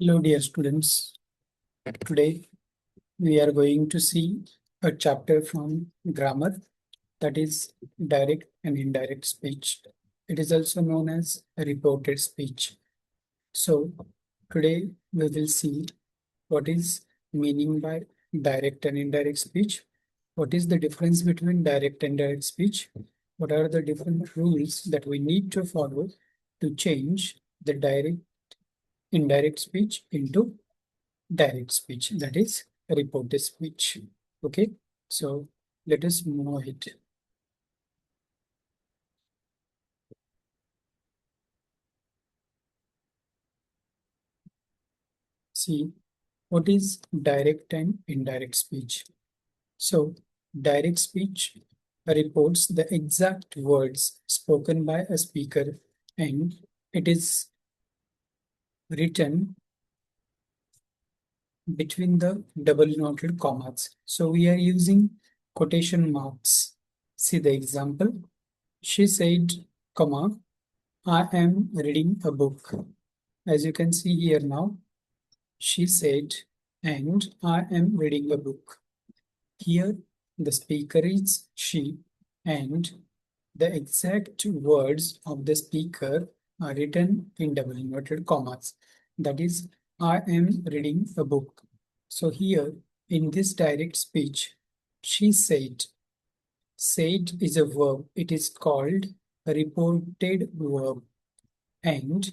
Hello, dear students. Today we are going to see a chapter from grammar, that is direct and indirect speech. It is also known as reported speech. So today we will see what is meaning by direct and indirect speech. What is the difference between direct and indirect speech? What are the different rules that we need to follow to change the direct indirect speech into direct speech, that is reported speech. Okay, so let us move ahead. See what is direct and indirect speech. So direct speech reports the exact words spoken by a speaker, and it is written between the double noted commas. So we are using quotation marks. See the example. She said, comma, I am reading a book. As you can see here now, she said, and I am reading a book. Here, the speaker is she, and the exact words of the speaker are written in double inverted commas. That is, I am reading a book. So here, in this direct speech, she said. Said is a verb. It is called a reported verb. And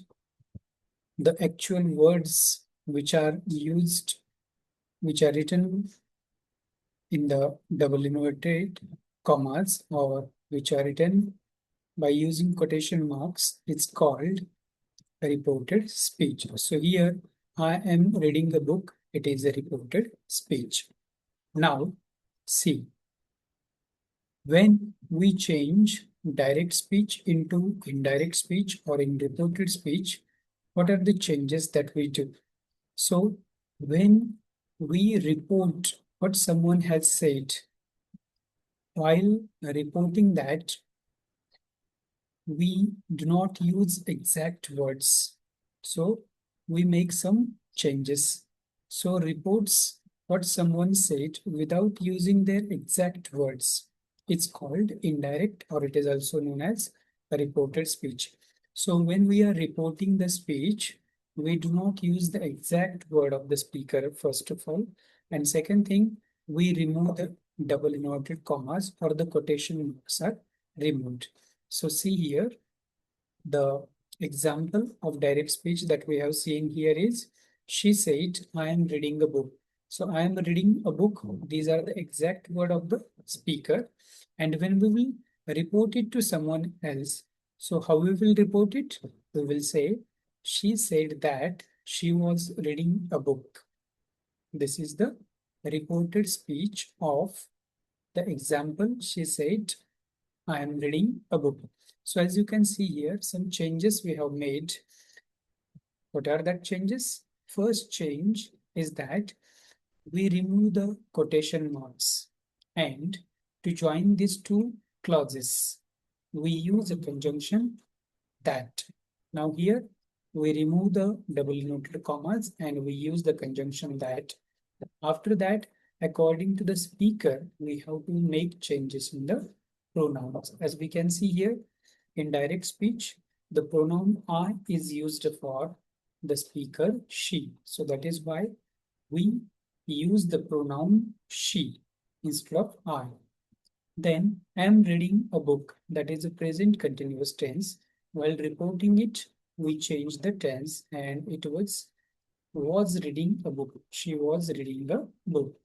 the actual words which are used, which are written in the double inverted commas or which are written by using quotation marks, it's called a reported speech. So here I am reading a book. It is a reported speech. Now, see, when we change direct speech into indirect speech or in reported speech, what are the changes that we do? So when we report what someone has said, while reporting that, we do not use exact words. So we make some changes. So reports what someone said without using their exact words. It's called indirect, or it is also known as a reported speech. So when we are reporting the speech, we do not use the exact word of the speaker, first of all. And second thing, we remove the double inverted commas or the quotation marks are removed. So see here, the example of direct speech that we have seen here is, she said, I am reading a book. So I am reading a book. These are the exact word of the speaker. And when we will report it to someone else, so how we will report it? We will say, she said that she was reading a book. This is the reported speech of the example. She said, I am reading a book. So as you can see here, some changes we have made. What are that changes? First change is that we remove the quotation marks, and to join these two clauses, we use a conjunction that. Now here we remove the double noted commas and we use the conjunction that. After that, according to the speaker, we have to make changes in the pronouns. As we can see here, in direct speech, the pronoun I is used for the speaker, she. So that is why we use the pronoun she instead of I. Then I am reading a book, that is a present continuous tense. While reporting it, we change the tense and it was reading a book. She was reading a book.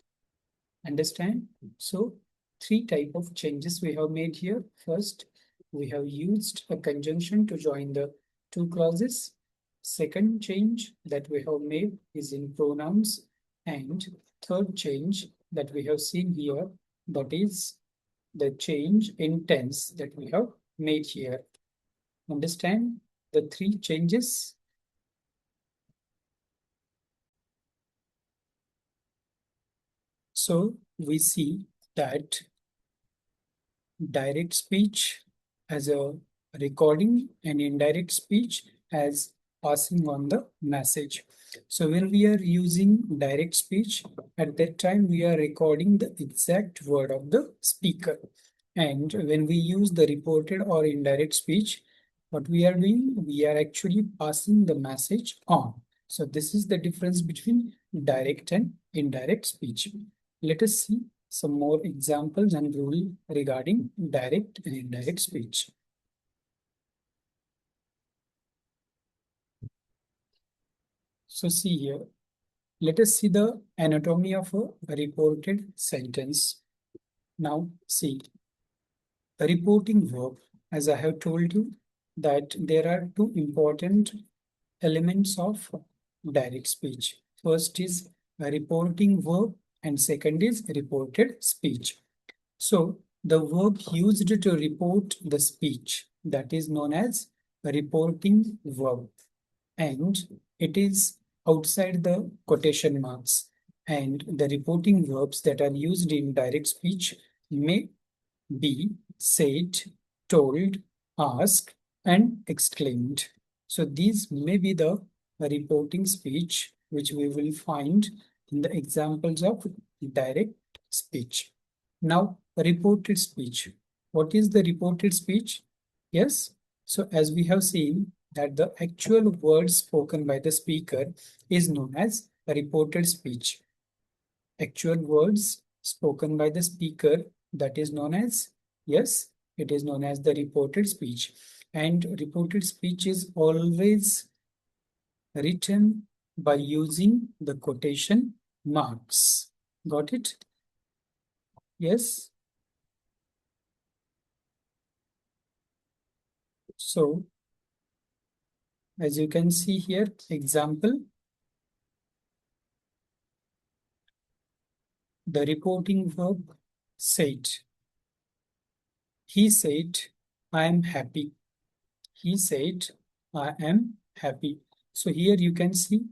Understand? So three type of changes we have made here. First, we have used a conjunction to join the two clauses. Second change that we have made is in pronouns. And third change that we have seen here, that is the change in tense that we have made here. Understand the three changes? So we see that direct speech as a recording and indirect speech as passing on the message. So when we are using direct speech, at that time we are recording the exact word of the speaker. And when we use the reported or indirect speech, what we are doing, we are actually passing the message on. So this is the difference between direct and indirect speech. Let us see some more examples and rule regarding direct and indirect speech. So see here, let us see the anatomy of a reported sentence. Now see, the reporting verb, as I have told you, that there are two important elements of direct speech. First is a reporting verb and second is reported speech. So the verb used to report the speech, that is known as a reporting verb, and it is outside the quotation marks. And the reporting verbs that are used in direct speech may be said, told, asked, and exclaimed. So these may be the reporting speech which we will find in the examples of direct speech. Now, reported speech. What is the reported speech? Yes. So as we have seen that the actual words spoken by the speaker is known as reported speech. Actual words spoken by the speaker, that is known as, yes, it is known as the reported speech. And reported speech is always written by using the quotation marks. Got it? Yes. So as you can see here, example, the reporting verb said. He said, I am happy. He said, I am happy. So here you can see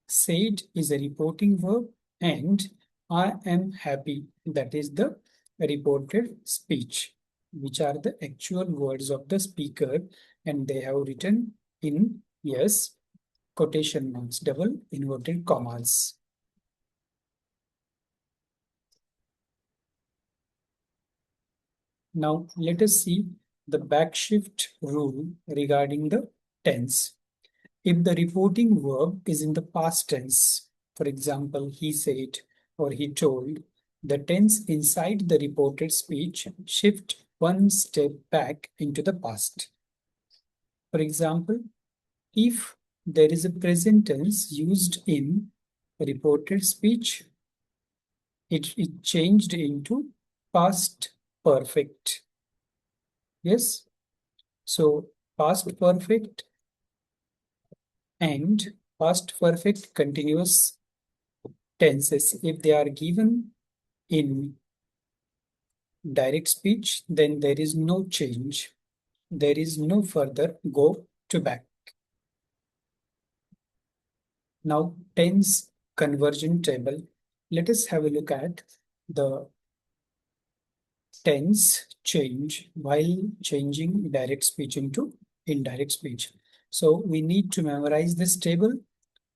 said is a reporting verb and I am happy. That is the reported speech, which are the actual words of the speaker, and they have written in, yes, quotation marks, double inverted commas. Now let us see the backshift rule regarding the tense. If the reporting verb is in the past tense, for example, he said or he told, the tense inside the reported speech shift one step back into the past. For example, if there is a present tense used in reported speech, it changed into past perfect. Yes. So past perfect and past perfect continuous tenses, if they are given in direct speech, then there is no change. There is no further go to back. Now, tense conversion table. Let us have a look at the tense change while changing direct speech into indirect speech. So we need to memorize this table.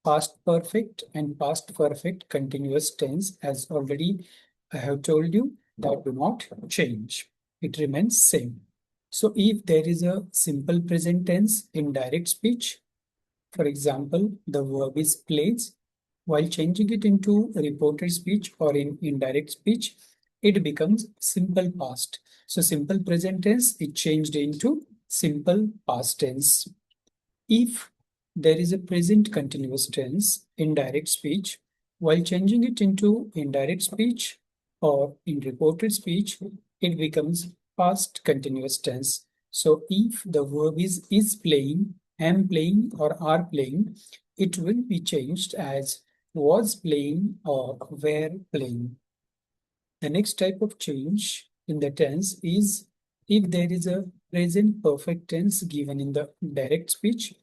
Past perfect and past perfect continuous tense, as already I have told you, that do not change. It remains same. So if there is a simple present tense in direct speech, for example, the verb is plays, while changing it into reported speech or in indirect speech, it becomes simple past. So simple present tense, it changed into simple past tense. If there is a present continuous tense in direct speech, while changing it into indirect speech or in reported speech, it becomes past continuous tense. So if the verb is playing, am playing, or are playing, it will be changed as was playing or were playing. The next type of change in the tense is if there is a present perfect tense given in the direct speech,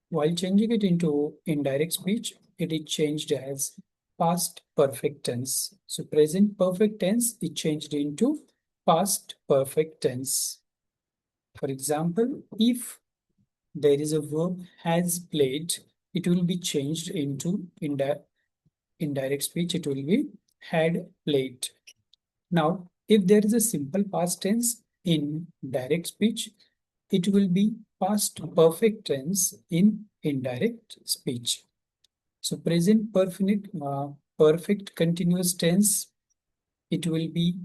while changing it into indirect speech, it is changed as past perfect tense. So present perfect tense is changed into past perfect tense. For example, if there is a verb has played, it will be changed into indirect speech. It will be had played. Now, if there is a simple past tense in direct speech, it will be past perfect tense in indirect speech. So present perfect continuous tense, it will be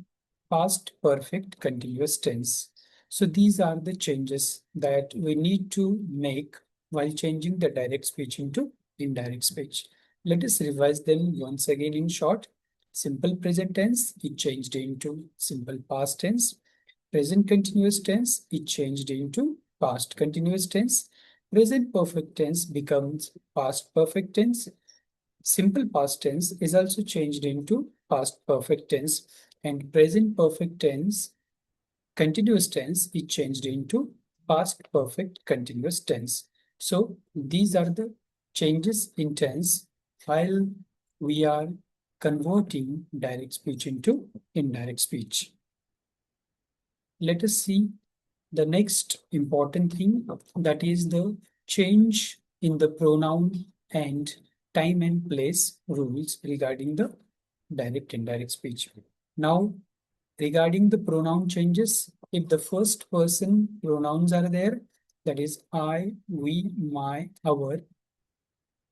past perfect continuous tense. So these are the changes that we need to make while changing the direct speech into indirect speech. Let us revise them once again in short. Simple present tense, it changed into simple past tense. Present continuous tense, it changed into past continuous tense. Present perfect tense becomes past perfect tense. Simple past tense is also changed into past perfect tense, and present perfect tense, continuous tense, is changed into past perfect continuous tense. So these are the changes in tense while we are converting direct speech into indirect speech. Let us see the next important thing, that is the change in the pronoun and time and place rules regarding the direct indirect speech. Now, regarding the pronoun changes, if the first person pronouns are there, that is I, we, my, our,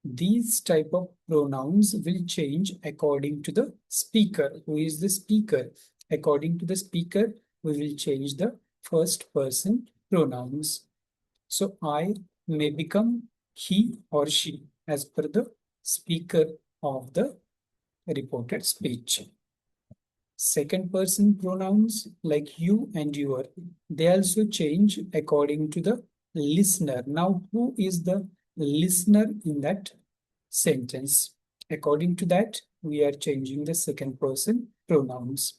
these type of pronouns will change according to the speaker. Who is the speaker? According to the speaker, we will change the first person pronouns. So I may become he or she as per the speaker of the reported speech. Second person pronouns like you and your, they also change according to the listener. Now, who is the listener in that sentence? According to that, we are changing the second person pronouns.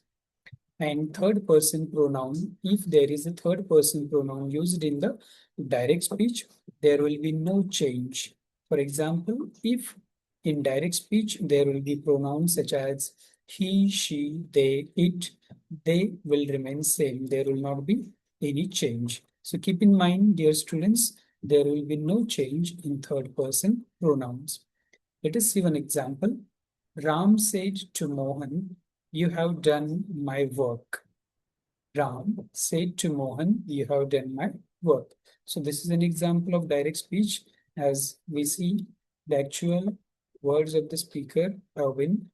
And third person pronoun, if there is a third person pronoun used in the direct speech, there will be no change. For example, if in direct speech there will be pronouns such as he, she, they will remain same. There will not be any change. So keep in mind, dear students, there will be no change in third person pronouns. Let us see one example. Ram said to Mohan, you have done my work. Ram said to Mohan, you have done my work. So this is an example of direct speech. As we see, the actual words of the speaker have been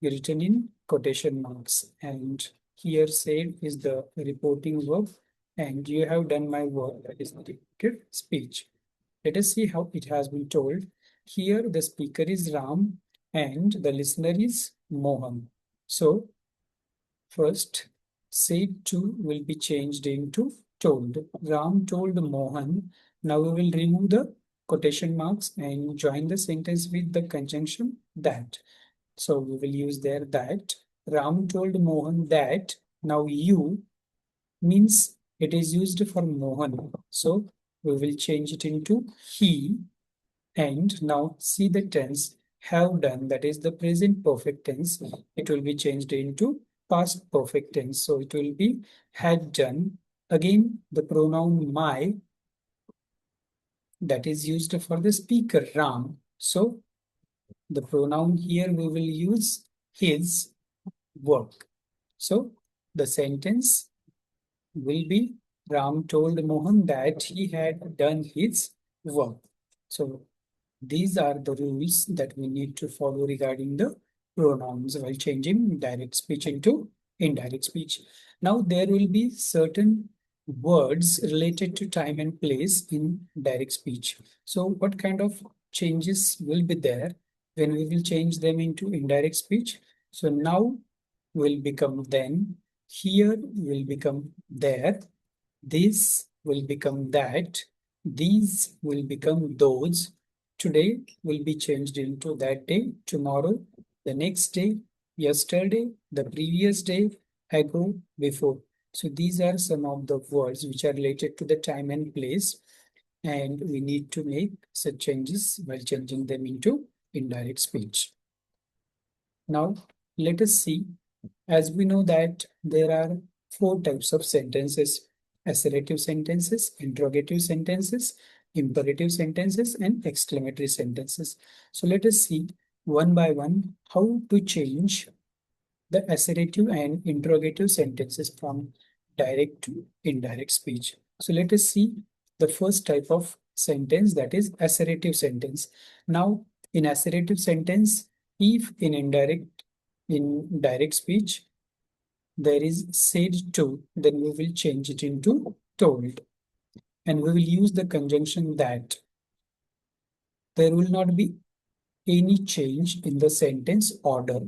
written in quotation marks. And here said is the reporting verb. And you have done my work. That is the speech. Let us see how it has been told. Here the speaker is Ram and the listener is Mohan. So first, said to will be changed into told. Ram told Mohan. Now we will remove the quotation marks and join the sentence with the conjunction that. So we will use there that. Ram told Mohan that. Now you means it is used for Mohan. So we will change it into he. And now see the tense have done, that is the present perfect tense. It will be changed into past perfect tense. So it will be had done. Again, the pronoun my, that is used for the speaker Ram. So the pronoun here we will use his work. So the sentence will be Ram told Mohan that he had done his work. So these are the rules that we need to follow regarding the pronouns while changing direct speech into indirect speech. Now, there will be certain words related to time and place in direct speech. So, what kind of changes will be there when we will change them into indirect speech? So, now will become then, here will become there, this will become that, these will become those, today will be changed into that day, tomorrow, the next day, yesterday, the previous day, ago, before. So these are some of the words which are related to the time and place, and we need to make such changes while changing them into indirect speech. Now, let us see, as we know that there are four types of sentences. assertive sentences, interrogative sentences, imperative sentences, and exclamatory sentences. So let us see one by one how to change the assertive and interrogative sentences from direct to indirect speech. So let us see the first type of sentence, that is assertive sentence. Now, in assertive sentence, if in direct speech, there is said to, then we will change it into told. And we will use the conjunction that. There will not be any change in the sentence order.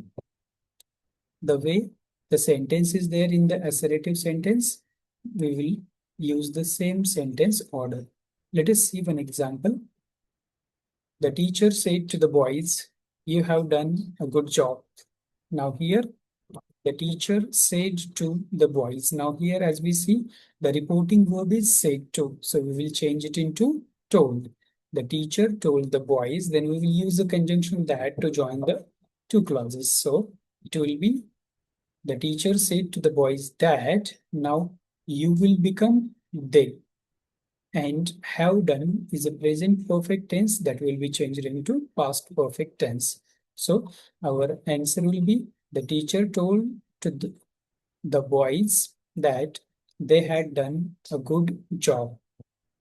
The way the sentence is there in the assertive sentence, we will use the same sentence order. Let us see one example. The teacher said to the boys, "You have done a good job." Now here, the teacher said to the boys. Now here, as we see, the reporting verb is said to. So we will change it into told. The teacher told the boys. Then we will use the conjunction that to join the two clauses. So it will be, the teacher said to the boys that now you will become they. And have done is a present perfect tense that will be changed into past perfect tense. So our answer will be, the teacher told to the boys that they had done a good job.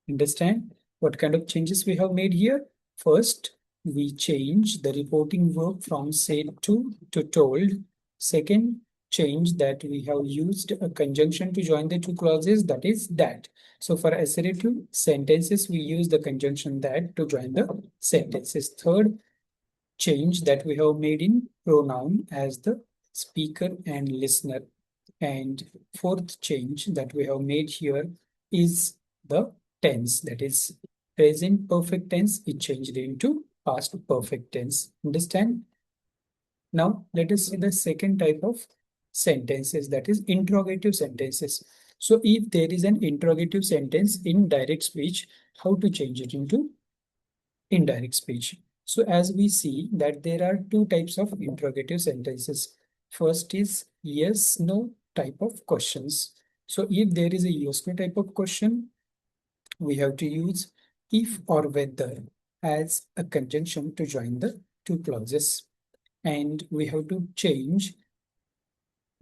Understand what kind of changes we have made here? First, we change the reporting verb from said to told. Second, change that we have used a conjunction to join the two clauses, that is that. So for assertive sentences, we use the conjunction that to join the sentences. Third, change that we have made in pronoun as the speaker and listener. And fourth change that we have made here is the tense, that is present perfect tense. It changed into past perfect tense. Understand? Now let us see the second type of sentences, that is interrogative sentences. So if there is an interrogative sentence in direct speech, how to change it into indirect speech? So as we see that there are two types of interrogative sentences. First is yes, no type of questions. So if there is a yes, no type of question, we have to use if or whether as a conjunction to join the two clauses. And we have to change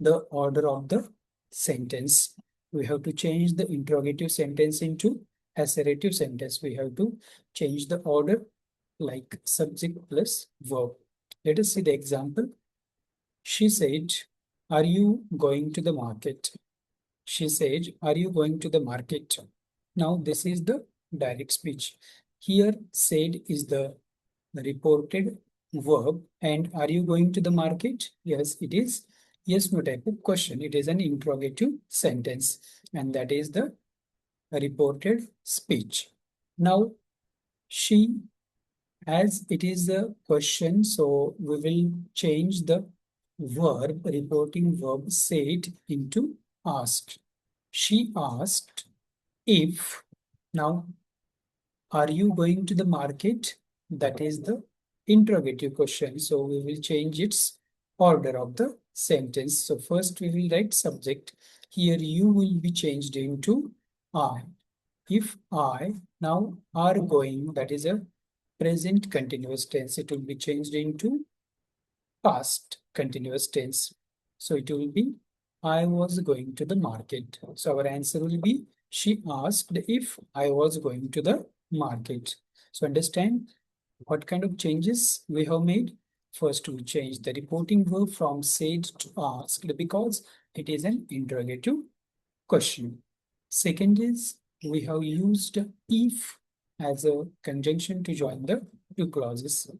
the order of the sentence. We have to change the interrogative sentence into assertive sentence. We have to change the order like subject plus verb. Let us see the example. She said, "Are you going to the market?" She said, "Are you going to the market?" Now, this is the direct speech. Here, said is the reported verb. And are you going to the market? Yes, it is. Yes, no type of question. It is an interrogative sentence. And that is the reported speech. Now, she, as it is a question, so we will change the verb, reporting verb said into asked. She asked if. Now, are you going to the market? That is the interrogative question. So we will change its order of the sentence. So first we will write subject. Here you will be changed into I. If I now are going, that is a present continuous tense. It will be changed into past continuous tense. So it will be, I was going to the market. So our answer will be, she asked if I was going to the market. So understand what kind of changes we have made. First, we change the reporting verb from said to asked because it is an interrogative question. Second is, we have used if as a conjunction to join the two clauses.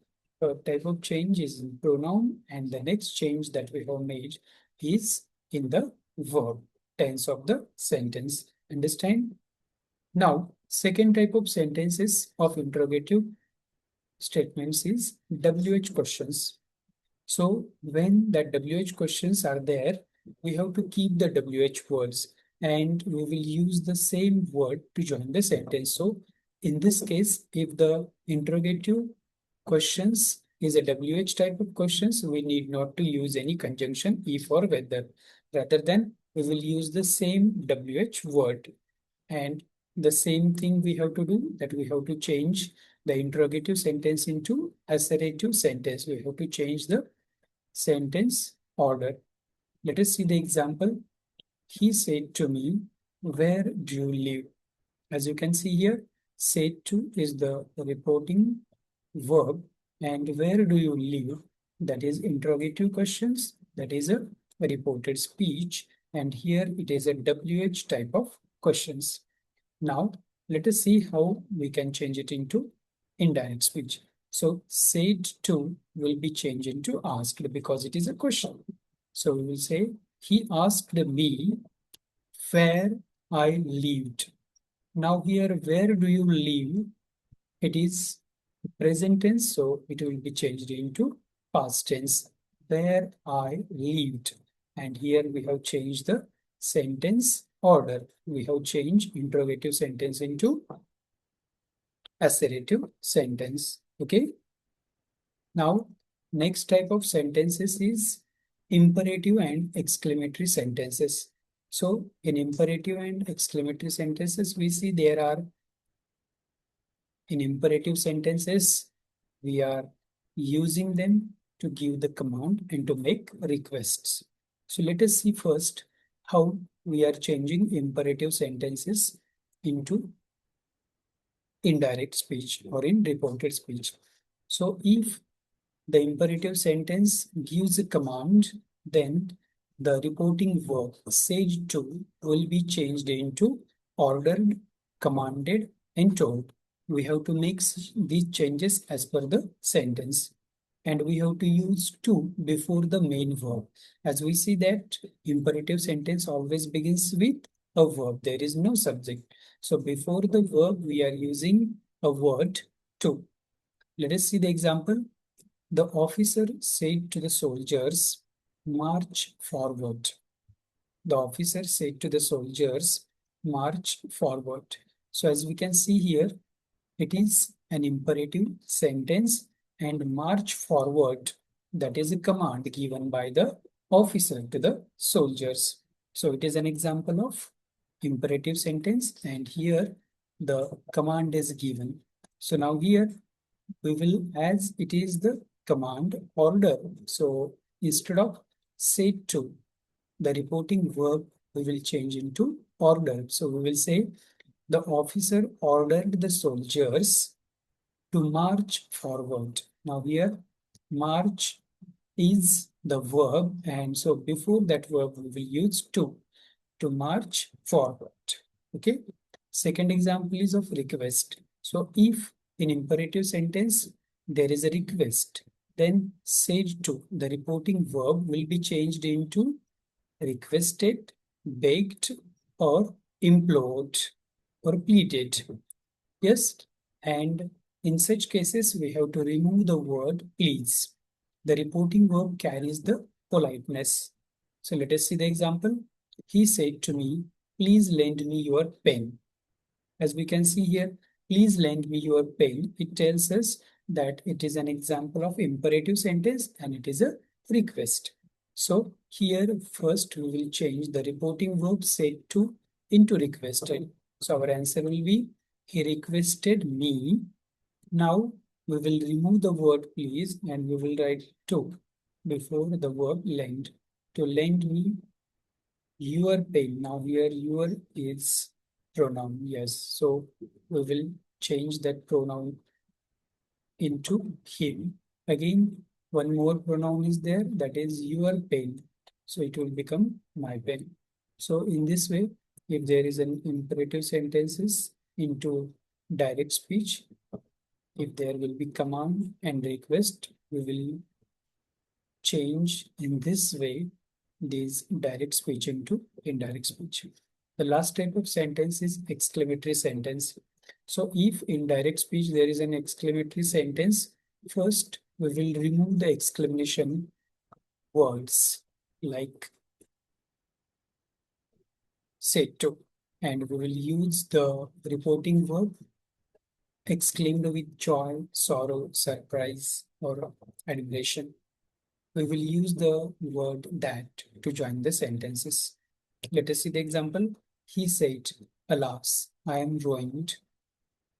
Type of change is in pronoun, and the next change that we have made is in the verb tense of the sentence. Understand? Now, second type of sentences of interrogative statements is WH questions. So when that WH questions are there, we have to keep the WH words and we will use the same word to join the sentence. So in this case, if the interrogative questions is a WH type of questions, we need not to use any conjunction if or whether. Rather than we will use the same WH word. And the same thing we have to do, that we have to change the interrogative sentence into assertive sentence. We have to change the sentence order. Let us see the example. He said to me, where do you live? As you can see here, said to is the reporting verb, and where do you live? That is interrogative questions. That is a reported speech, and here it is a WH type of questions. Now, let us see how we can change it into indirect speech. So, said to will be changed into asked because it is a question. So, we will say, he asked me where I lived. Now, here, where do you live? It is present tense, so it will be changed into past tense, where I lived. And here we have changed the sentence order. We have changed interrogative sentence into assertive sentence. Okay. Now, next type of sentences is imperative and exclamatory sentences. So, in imperative and exclamatory sentences, we see there are in imperative sentences, we are using them to give the command and to make requests. So let us see first how we are changing imperative sentences into indirect speech or in reported speech. So if the imperative sentence gives a command, then the reporting verb said to will be changed into ordered, commanded, and told. We have to make these changes as per the sentence. And we have to use to before the main verb. As we see that imperative sentence always begins with a verb. There is no subject. So before the verb, we are using a word to. Let us see the example. The officer said to the soldiers, march forward. The officer said to the soldiers, march forward. So as we can see here, it is an imperative sentence and march forward. That is a command given by the officer to the soldiers. So it is an example of imperative sentence and here the command is given. So now here we will, as it is the command order. So instead of said to, the reporting verb we will change into order. So we will say the officer ordered the soldiers to march forward. Now here, march is the verb, and so before that verb we will use to march forward. Okay. Second example is of request. So if in imperative sentence there is a request, then said to, the reporting verb will be changed into requested, begged, or implored or pleaded. Yes. And in such cases, we have to remove the word please. The reporting verb carries the politeness. So let us see the example. He said to me, please lend me your pen. As we can see here, please lend me your pen. It tells us that it is an example of imperative sentence and it is a request. So here first we will change the reporting verb said to into requested. So our answer will be he requested me. Now we will remove the word please and we will write to before the verb lend. To lend me your pen. Now here your is pronoun. Yes. So we will change that pronoun into him. Again, one more pronoun is there, that is your pen. So it will become my pen. So in this way, if there is an imperative sentences into direct speech, if there will be command and request, we will change in this way this direct speech into indirect speech. The last type of sentence is exclamatory sentence. So if in direct speech there is an exclamatory sentence, first we will remove the exclamation words like said to, and we will use the reporting verb exclaimed with joy, sorrow, surprise, or admiration. We will use the word that to join the sentences. Let us see the example. He said, Alas, I am ruined.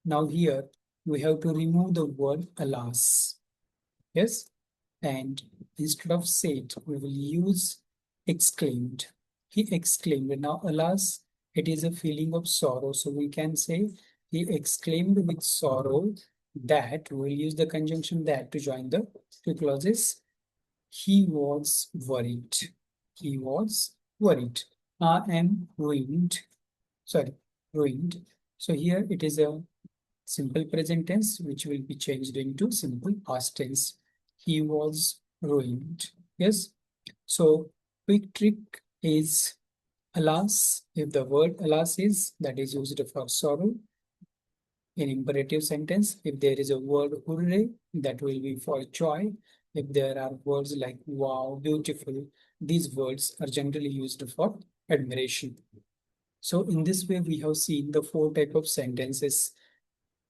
Now here we have to remove the word alas. Yes. And instead of said, we will use exclaimed. He exclaimed. Now, alas, it is a feeling of sorrow. So we can say he exclaimed with sorrow that we will use the conjunction that to join the two clauses. He was worried. He was worried. I am ruined. Sorry, ruined. So here it is a simple present tense, which will be changed into simple past tense. He was ruined. Yes. So quick trick is alas. If the word alas is that is used for sorrow in imperative sentence, if there is a word hooray, that will be for joy. If there are words like wow, beautiful, these words are generally used for admiration. So in this way, we have seen the four type of sentences: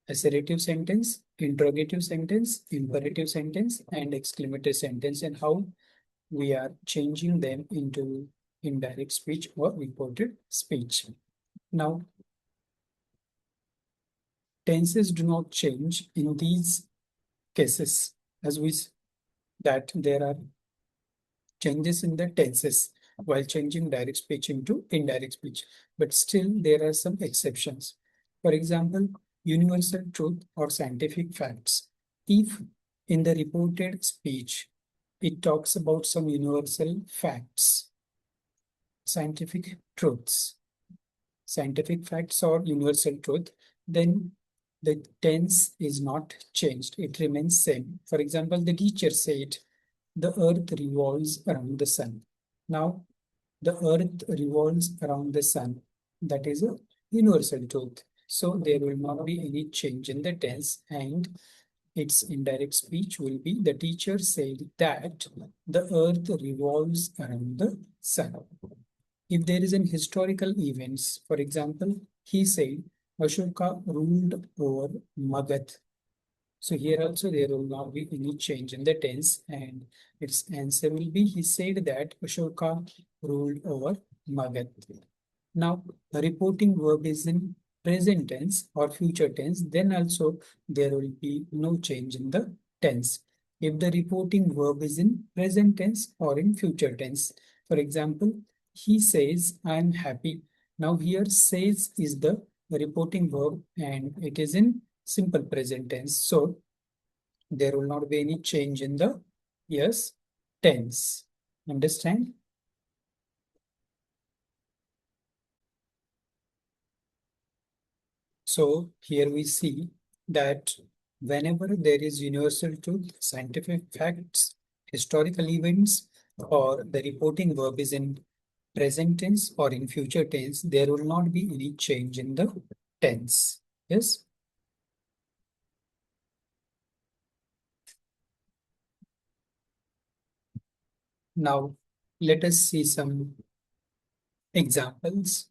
assertive sentence, interrogative sentence, imperative sentence, and exclamatory sentence, and how we are changing them into indirect speech or reported speech. Now, tenses do not change in these cases, as we that there are changes in the tenses while changing direct speech into indirect speech, but still there are some exceptions. For example, universal truth or scientific facts. If in the reported speech it talks about some universal facts, scientific truths, scientific facts or universal truth, then the tense is not changed. It remains same. For example, the teacher said, the earth revolves around the sun. Now, the earth revolves around the sun. That is a universal truth. So there will not be any change in the tense, and its indirect speech will be the teacher said that the earth revolves around the sun. If there is an historical events, for example, he said Ashoka ruled over Magadh. So here also there will not be any change in the tense, and its answer will be he said that Ashoka ruled over Magadh. Now, the reporting verb is in present tense or future tense, then also there will be no change in the tense. If the reporting verb is in present tense or in future tense, for example, he says, I am happy. Now, here says is the reporting verb and it is in simple present tense. So, there will not be any change in the yes tense. Understand? So here we see that whenever there is universal truth, scientific facts, historical events, or the reporting verb is in present tense or in future tense, there will not be any change in the tense. Yes. Now let us see some examples.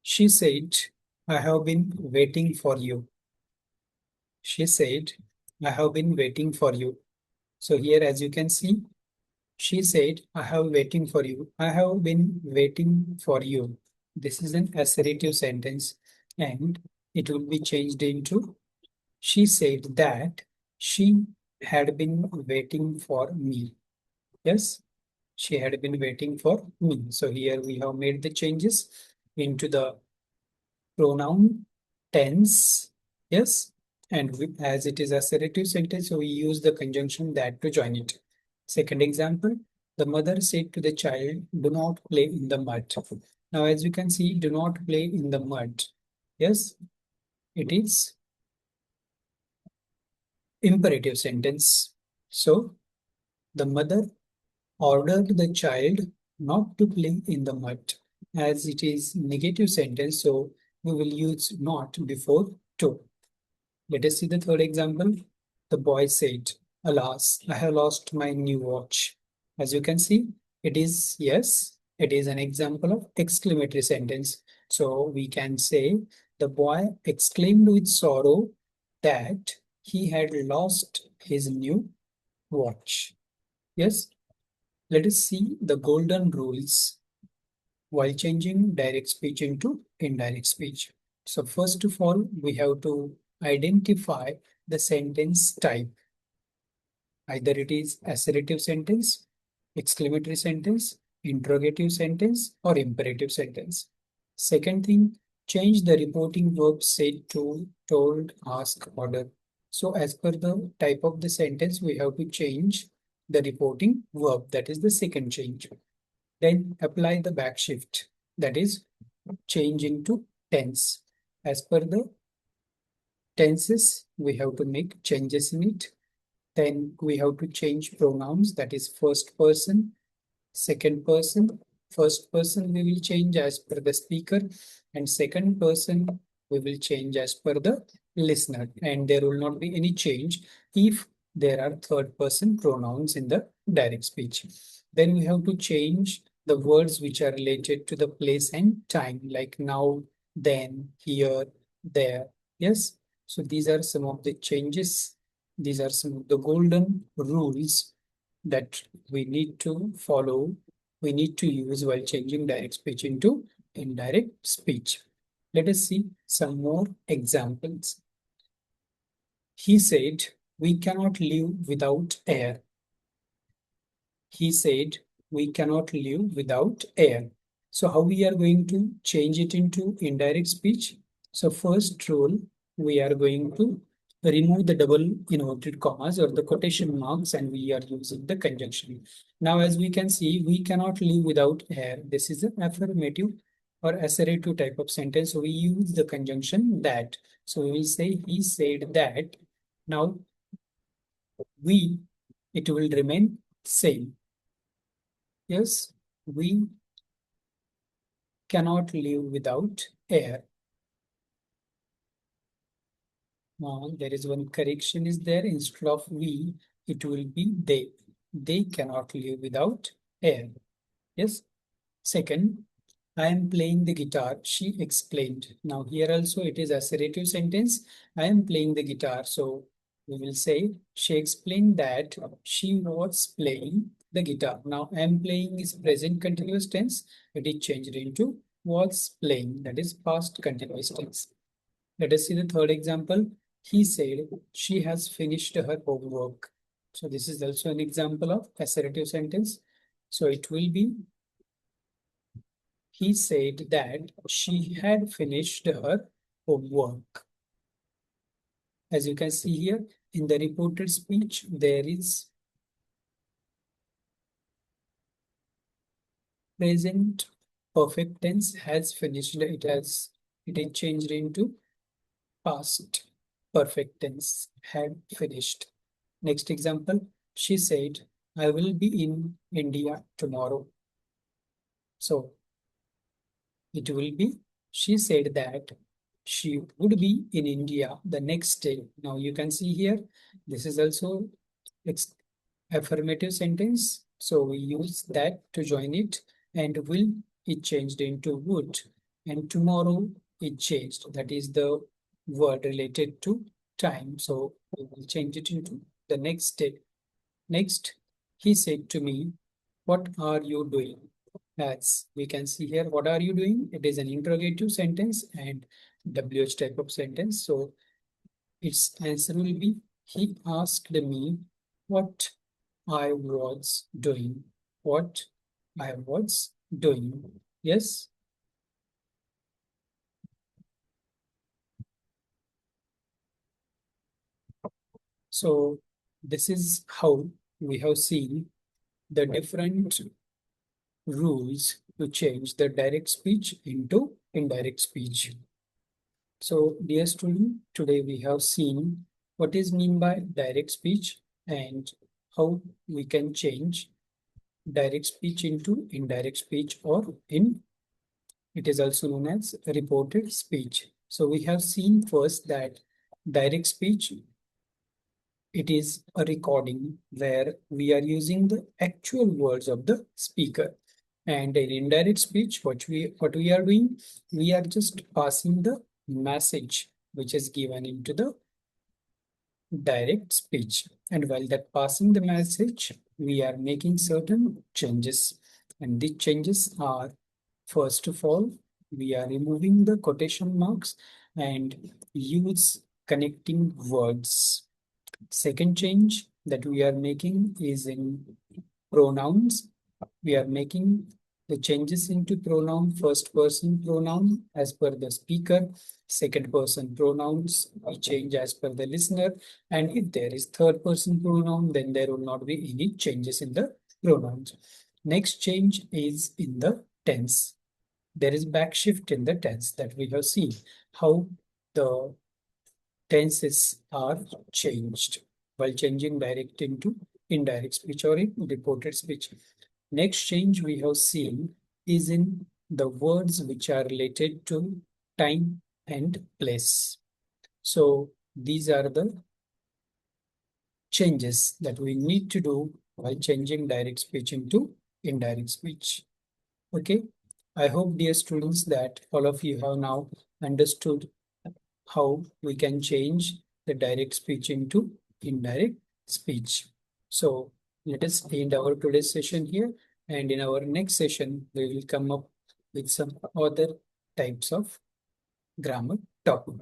She said, I have been waiting for you. She said, I have been waiting for you. So here, as you can see, she said, I have waiting for you. I have been waiting for you. This is an assertive sentence and it will be changed into she said that she had been waiting for me. Yes, she had been waiting for me. So here we have made the changes into the pronoun tense. Yes, and as it is assertive sentence, so we use the conjunction that to join it. Second example, the mother said to the child, do not play in the mud. Now, as you can see, do not play in the mud. Yes, it is imperative sentence. So, the mother ordered the child not to play in the mud. As it is negative sentence, so we will use not before to. Let us see the third example. The boy said, alas, I have lost my new watch. As you can see, it is yes, it is an example of exclamatory sentence. So we can say the boy exclaimed with sorrow that he had lost his new watch. Yes, let us see the golden rules. while changing direct speech into indirect speech. So first of all, we have to identify the sentence type. Either it is assertive sentence, exclamatory sentence, interrogative sentence, or imperative sentence. Second thing, change the reporting verb said to, told, ask, order. So as per the type of the sentence, we have to change the reporting verb. That is the second change. Then apply the back shift. That is change into tense. As per the tenses, we have to make changes in it. Then we have to change pronouns, that is first person, second person. First person we will change as per the speaker, and second person we will change as per the listener. And there will not be any change if there are third person pronouns in the direct speech. Then we have to change the words which are related to the place and time, like now, then, here, there. Yes. So these are some of the changes. These are some of the golden rules that we need to follow, we need to use while changing direct speech into indirect speech. Let us see some more examples. He said, we cannot live without air. He said, we cannot live without air. So how we are going to change it into indirect speech? So first rule, we are going to remove the double inverted commas or the quotation marks, and we are using the conjunction. Now, as we can see, we cannot live without air. This is an affirmative or assertive type of sentence. So we use the conjunction that. So we will say, he said that. Now, we, it will remain same. Yes, we cannot live without air. Now, there is one correction is there. Instead of we, it will be they. They cannot live without air. Yes. Second, I am playing the guitar, she explained. Now here also it is assertive sentence. I am playing the guitar. So we will say she explained that she was playing the guitar. Now I am playing is present continuous tense. It is changed into was playing. That is past continuous tense. Let us see the third example. He said she has finished her homework. So this is also an example of assertive sentence. So it will be he said that she had finished her homework. As you can see here, in the reported speech, there is present perfect tense has finished. It is changed into past perfect tense had finished. Next example, she said, I will be in India tomorrow. So it will be, she said that she would be in India the next day. Now you can see here, this is also affirmative sentence. So we use that to join it, and will it changed into would, and tomorrow it changed. That is the word related to time. So we will change it into the next day. Next, he said to me, what are you doing? As we can see here, what are you doing? It is an interrogative sentence and WH type of sentence. So its answer will be, he asked me what I was doing. What I was doing. Yes. So this is how we have seen the different rules to change the direct speech into indirect speech. So, dear student, today we have seen what is mean by direct speech and how we can change direct speech into indirect speech, or in it is also known as reported speech. So we have seen first that direct speech, it is a recording where we are using the actual words of the speaker. And in indirect speech, what we are doing, we are just passing the message which is given into the direct speech. And while that passing the message, we are making certain changes. And these changes are First of all, we are removing the quotation marks and use connecting words. Second change that we are making is in pronouns. We are making the changes into pronoun, first person pronoun as per the speaker, second person pronouns we change as per the listener, and if there is third person pronoun, then there will not be any changes in the pronouns. Next change is in the tense. There is back shift in the tense that we have seen how the tenses are changed while changing direct into indirect speech or in reported speech. Next change we have seen is in the words which are related to time and place. So these are the changes that we need to do while changing direct speech into indirect speech. Okay, I hope, dear students, that all of you have now understood how we can change the direct speech into indirect speech. So let us end our today's session here, and in our next session, we will come up with some other types of grammar topic.